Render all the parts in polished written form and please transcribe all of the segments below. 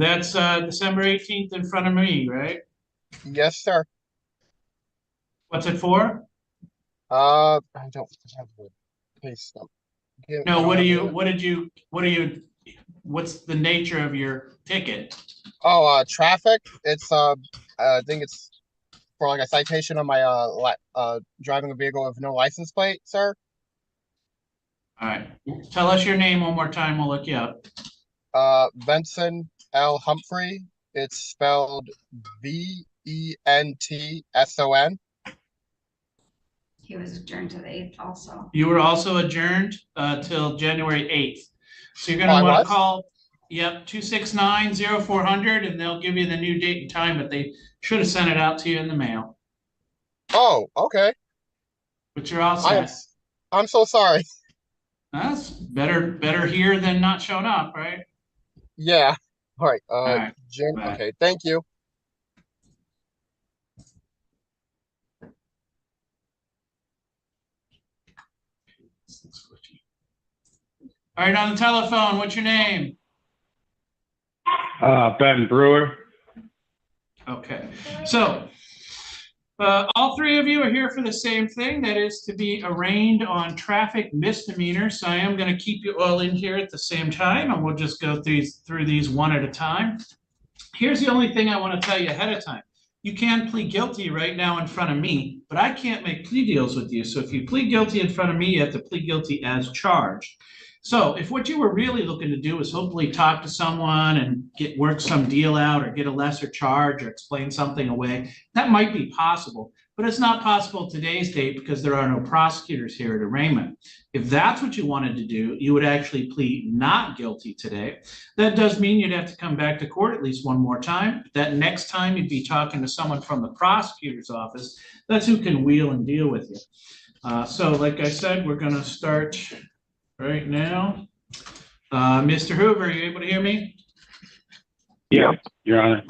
That's December 18th in front of me, right? Yes, sir. What's it for? I don't have the pay stub. I No, don't have the. what's the nature of your ticket? Oh, traffic. It's I think it's for like a citation on my driving a vehicle with no license plate, sir. All right. Tell us your name one more time. We'll look you up. Benson L. Humphrey. It's spelled Ventson. He was adjourned to the 8th also. You were also adjourned till January 8th. So you're Oh, going I to want to was. call, yep, 269-0400, and they'll give you the new date and time, but they should have sent it out to you in the mail. Oh, okay. But you're all I am. set. I'm so sorry. That's better here than not showing up, right? Yeah. All right. All right. Jim. Bye. Okay. Thank you. All right, on the telephone, what's your name? Ben Brewer. Okay, so all three of you are here for the same thing, that is to be arraigned on traffic misdemeanors. So I am going to keep you all in here at the same time, and we'll just go through these one at a time. Here's the only thing I want to tell you ahead of time. You can plead guilty right now in front of me, but I can't make plea deals with you. So if you plead guilty in front of me, you have to plead guilty as charged. So if what you were really looking to do is hopefully talk to someone and work some deal out or get a lesser charge or explain something away, that might be possible, but it's not possible today's date because there are no prosecutors here at arraignment. If that's what you wanted to do, you would actually plead not guilty today. That does mean you'd have to come back to court at least one more time. That next time you'd be talking to someone from the prosecutor's office. That's who can wheel and deal with you. So like I said, we're going to start right now. Mr. Hoover, are you able to hear me? Yeah, Your Honor.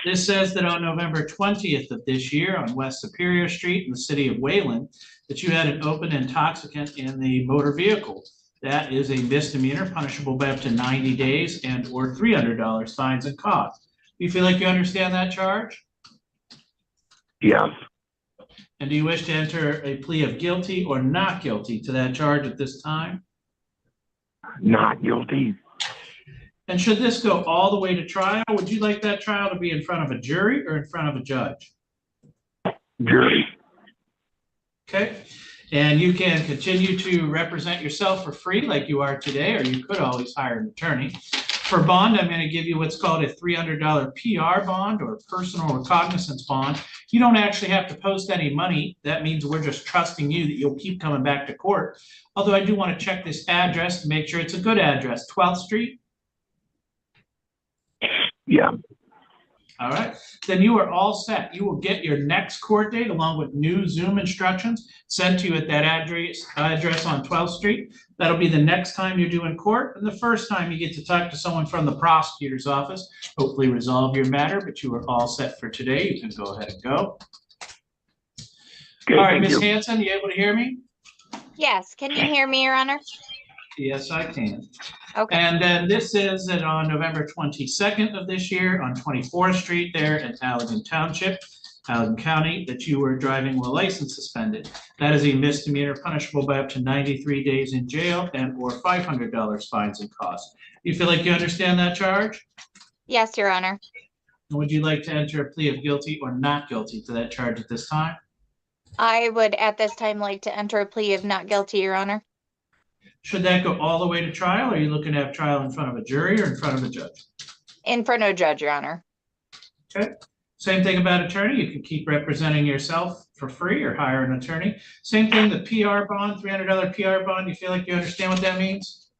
This says that on November 20th of this year on West Superior Street in the city of Wayland, that you had an open intoxicant in the motor vehicle. That is a misdemeanor punishable by up to 90 days and or $300 fines and costs. Do you feel like you understand that charge? Yes. And do you wish to enter a plea of guilty or not guilty to that charge at this time? Not guilty. And should this go all the way to trial, would you like that trial to be in front of a jury or in front of a judge? Jury. Okay. And you can continue to represent yourself for free like you are today, or you could always hire an attorney. For bond, I'm going to give you what's called a $300 PR bond or personal recognizance bond. You don't actually have to post any money. That means we're just trusting you that you'll keep coming back to court. Although I do want to check this address to make sure it's a good address, 12th Street. Yeah. All right, then you are all set. You will get your next court date along with new Zoom instructions sent to you at that address on 12th Street. That'll be the next time you're doing court and the first time you get to talk to someone from the prosecutor's office, hopefully resolve your matter, but you are all set for today. You can go ahead and go. Okay, all right, Ms. Hanson, you able to hear me? Yes, can you hear me, Your Honor? Yes, I can. Okay. And then this is that on November 22nd of this year on 24th Street there in Allegan Township, Allegan County, that you were driving with a license suspended. That is a misdemeanor punishable by up to 93 days in jail and or $500 fines and costs. You feel like you understand that charge? Yes, Your Honor. And would you like to enter a plea of guilty or not guilty to that charge at this time? I would at this time like to enter a plea of not guilty, Your Honor. Should that go all the way to trial? Or are you looking to have trial in front of a jury or in front of a judge? In front of a judge, Your Honor. Okay. Same thing about attorney. You can keep representing yourself for free or hire an attorney. Same thing, the PR bond, $300 PR bond. You feel like you understand what that means?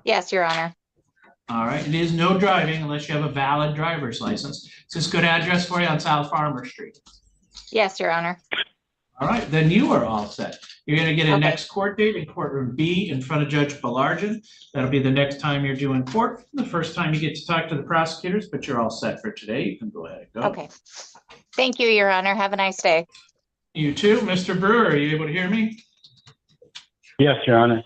Yes, Your Honor. All right. It is no driving unless you have a valid driver's license. Is this a good address for you on South Farmer Street? Yes, Your Honor. All right. Then you are all set. You're going to get a Okay. next court date in courtroom B in front of Judge Belargin. That'll be the next time you're doing court. The first time you get to talk to the prosecutors, but you're all set for today. You can go ahead and go. Okay. Thank you, Your Honor. Have a nice day. You too. Mr. Brewer, are you able to hear me? Yes, Your Honor.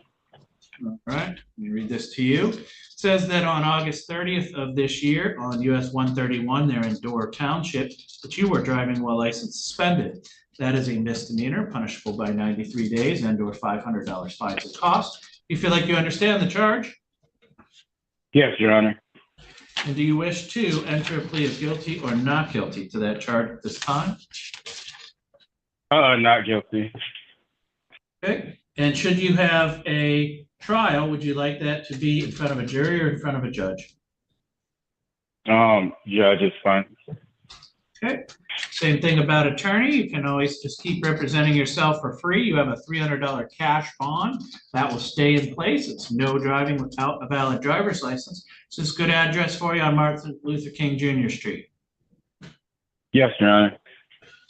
All right. Let me read this to you. Says that on August 30th of this year, on US 131, there in Door Township, that you were driving while license suspended. That is a misdemeanor, punishable by 93 days and/or $500 fines and costs. You feel like you understand the charge? Yes, Your Honor. And do you wish to enter a plea of guilty or not guilty to that charge at this time? Not guilty. Okay, and should you have a trial, would you like that to be in front of a jury or in front of a judge? Judge is fine. Okay, same thing about attorney. You can always just keep representing yourself for free. You have a $300 cash bond that will stay in place. It's no driving without a valid driver's license. Is this a good address for you on Martin Luther King Jr. Street? Yes, Your Honor.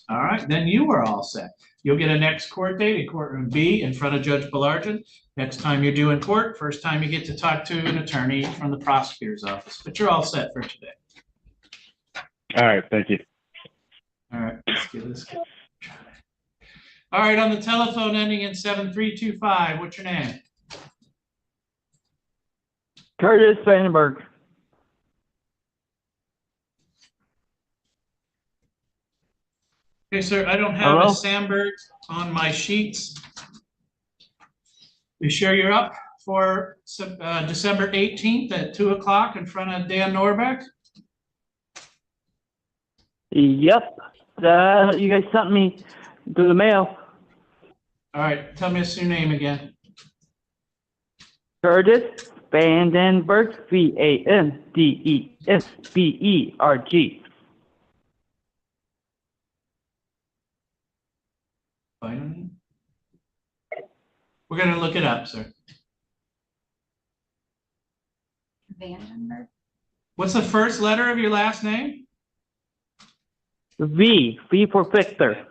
All right, then you are all set. You'll get a next court date in courtroom B in front of Judge Belargin. Next time you're due in court, first time you get to talk to an attorney from the prosecutor's office, but you're all set for today. All right, thank you. All right, let's give this. All right, on the telephone ending in 7325, what's your name? Curtis Vandenberg. Okay, sir, I don't have Hello? a Sandberg on my sheets. You sure you're up for December 18th at 2 o'clock in front of Dan Norbeck? Yep. You guys sent me through the mail. All right, tell me your name again. Curtis Vandenberg. Vandesberg. Finally. We're gonna look it up, sir. Vandenberg. What's the first letter of your last name? V for Victor.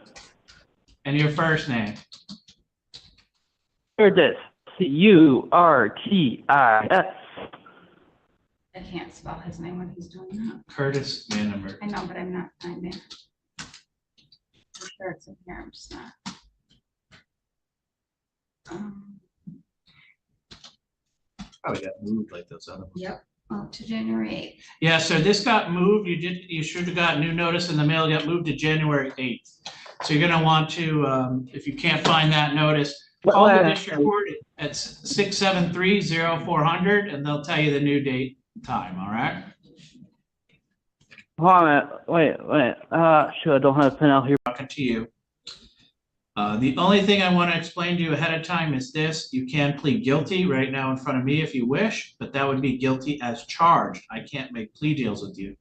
And your first name? Curtis. Curtis. I can't spell his name when he's doing that. Curtis Vandenberg. I know, but I'm not finding it. I'm sure it's in here, I'm just not. Probably got moved like those other ones. Yep, to January 8th. Yeah, so this got moved. You should have got new notice in the mail. It got moved to January 8th. So you're gonna want to, if you can't find that notice, call the district court at 673-0400 and they'll tell you the new date and time, all right? Hold on a minute. Wait. Sure, I don't have a pen out here. Talking to you. The only thing I want to explain to you ahead of time is this: you can plead guilty right now in front of me if you wish, but that would be guilty as charged. I can't make plea deals with you.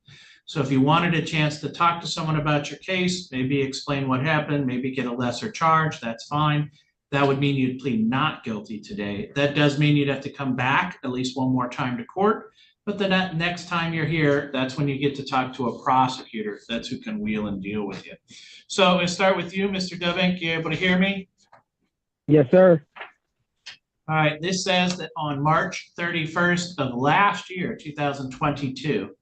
So if you wanted a chance to talk to someone about your case, maybe explain what happened, maybe get a lesser charge, that's fine. That would mean you'd plead not guilty today. That does mean you'd have to come back at least one more time to court. But then that next time you're here, that's when you get to talk to a prosecutor. That's who can wheel and deal with you. So I'm going to start with you, Mr. Dovink. You able to hear me? Yes, sir. All right. This says that on March 31st of last year, 2022,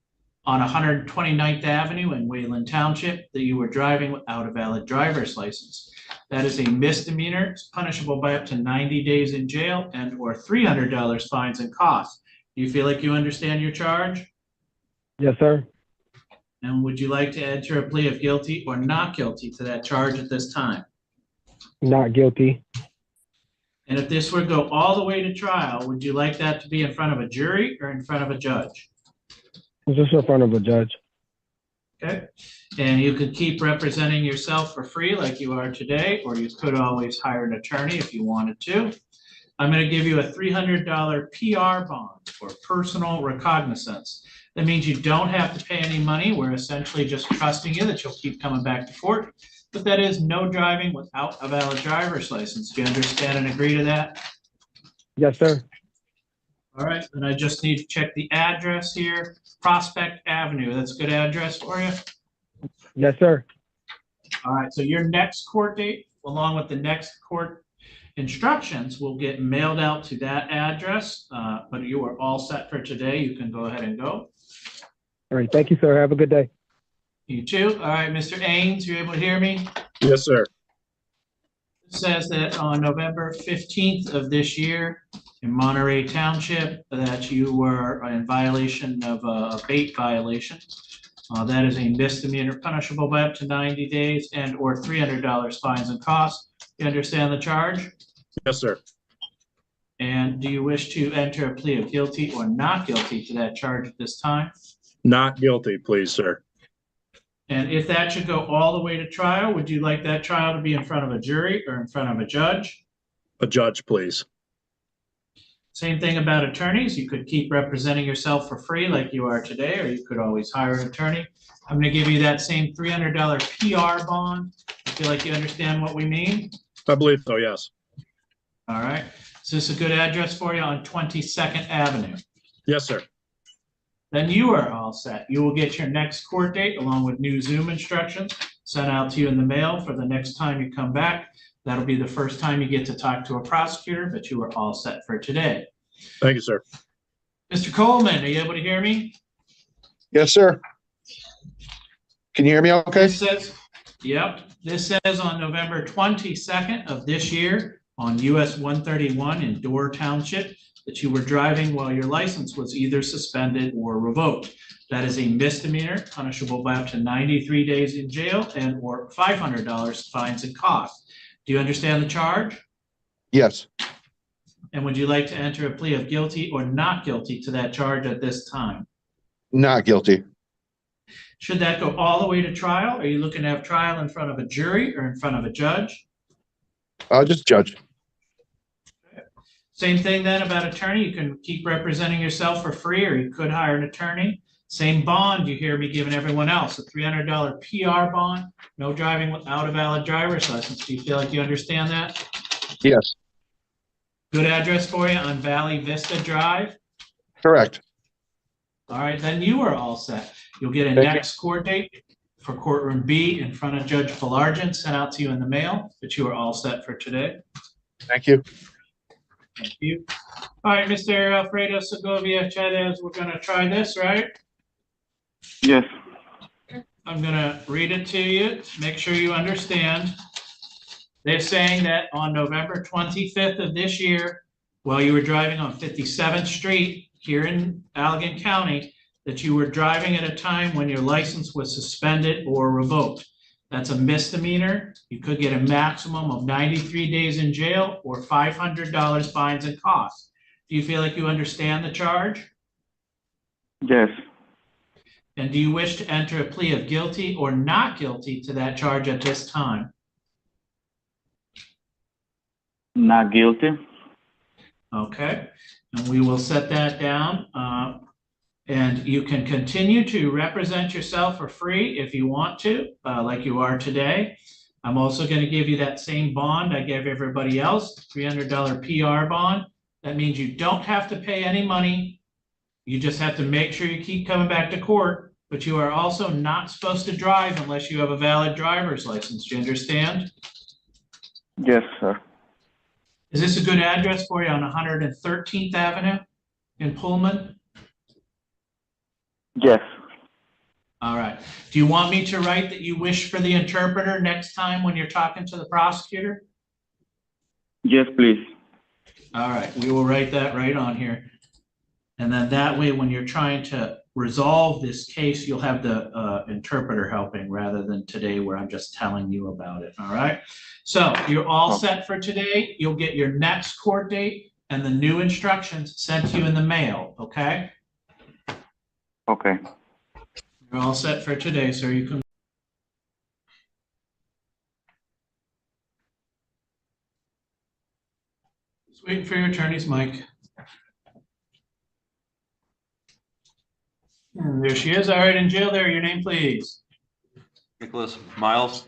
on 129th Avenue in Wayland Township, that you were driving without a valid driver's license. That is a misdemeanor. It's punishable by up to 90 days in jail and or $300 fines and costs. Do you feel like you understand your charge? Yes, sir. And would you like to enter a plea of guilty or not guilty to that charge at this time? Not guilty. And if this were to go all the way to trial, would you like that to be in front of a jury or in front of a judge? Just in front of a judge. Okay. And you could keep representing yourself for free like you are today, or you could always hire an attorney if you wanted to. I'm going to give you a $300 PR bond for personal recognizance. That means you don't have to pay any money. We're essentially just trusting you that you'll keep coming back to court. But that is no driving without a valid driver's license. Do you understand and agree to that? Yes, sir. All right, and I just need to check the address here. Prospect Avenue, that's a good address for you? Yes, sir. All right, so your next court date, along with the next court instructions, will get mailed out to that address. But you are all set for today. You can go ahead and go. All right. Thank you, sir. Have a good day. You too. All right, Mr. Ains, you able to hear me? Yes, sir. It says that on November 15th of this year, in Monterey Township that you were in violation of a bait violation. That is a misdemeanor punishable by up to 90 days and or $300 fines and costs. You understand the charge? Yes, sir. And do you wish to enter a plea of guilty or not guilty to that charge at this time? Not guilty, please, sir. And if that should go all the way to trial, would you like that trial to be in front of a jury or in front of a judge? A judge, please. Same thing about attorneys. You could keep representing yourself for free like you are today, or you could always hire an attorney. I'm going to give you that same $300 PR bond. I feel like you understand what we mean. I believe so, yes. All right. Is this a good address for you on 22nd Avenue? Yes, sir. Then you are all set. You will get your next court date along with new Zoom instructions sent out to you in the mail for the next time you come back. That'll be the first time you get to talk to a prosecutor, but you are all set for today. Thank you, sir. Mr. Coleman, are you able to hear me? Yes, sir. Can you hear me okay? This says, yep, this says on November 22nd of this year on US 131 in Door Township that you were driving while your license was either suspended or revoked. That is a misdemeanor punishable by up to 93 days in jail and or $500 fines and costs. Do you understand the charge? Yes, And would you like to enter a plea of guilty or not guilty to that charge at this time? not guilty. Should that go all the way to trial? Are you looking to have trial in front of a jury or in front of a judge? Just judge. Same thing then about attorney. You can keep representing yourself for free, or you could hire an attorney. Same bond you hear me giving everyone else, a $300 PR bond, no driving without a valid driver's license. Do you feel like you understand that? Yes, Good address for you on Valley Vista Drive. correct. All right, then you are all set. You'll get a Thank you. next court date for courtroom B in front of Judge Falargent sent out to you in the mail, but you are all set for today. Thank you. Thank you. All right, Mr. Alfredo Segovia Chavez, we're gonna try this, right? Yes. I'm gonna read it to you, make sure you understand. They're saying that on November 25th of this year, while you were driving on 57th Street here in Allegan County, that you were driving at a time when your license was suspended or revoked. That's a misdemeanor. You could get a maximum of 93 days in jail or $500 fines and costs. Do you feel like you understand the charge? Yes. And do you wish to enter a plea of guilty or not guilty to that charge at this time? Not guilty. Okay, and we will set that down. And you can continue to represent yourself for free if you want to, like you are today. I'm also going to give you that same bond I gave everybody else, $300 PR bond. That means you don't have to pay any money. You just have to make sure you keep coming back to court, but you are also not supposed to drive unless you have a valid driver's license. Do you understand? Yes, sir. Is this a good address for you on 113th Avenue in Pullman? Yes. All right. Do you want me to write that you wish for the interpreter next time when you're talking to the prosecutor? Yes, please. All right, we will write that right on here. And then that way, when you're trying to resolve this case, you'll have the interpreter helping rather than today where I'm just telling you about it. All right. So you're all set for today. You'll get your next court date and the new instructions sent to you in the mail. Okay. Okay. You're all set for today, sir. You can. Just waiting for your attorney's mic. And there she is. All right, in jail there. Your name, please. Nicholas Miles.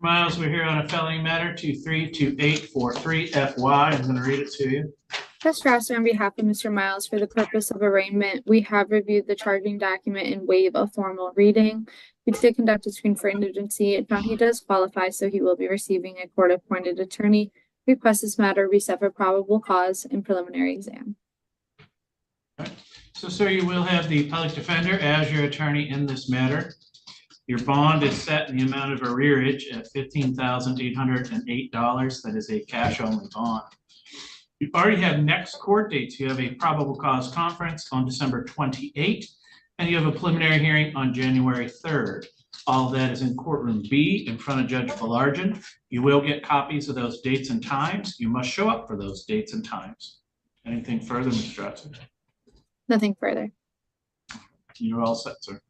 Miles, we're here on a felony matter 232843FY. I'm going to read it to you. Trust Strasser, on behalf of Mr. Miles, for the purpose of arraignment, we have reviewed the charging document and waive a formal reading. We did conduct a screen for indigency and found he does qualify, so he will be receiving a court-appointed attorney. Request this matter reset for probable cause and preliminary exam. So, sir, you will have the public defender as your attorney in this matter. Your bond is set in the amount of arrearage at $15,808. That is a cash-only bond. You already have next court dates. You have a probable cause conference on December 28th, and you have a preliminary hearing on January 3rd. All of that is in courtroom B in front of Judge Belargin. You will get copies of those dates and times. You must show up for those dates and times. Anything further, Mr. Johnson? Nothing further. You're all set, sir.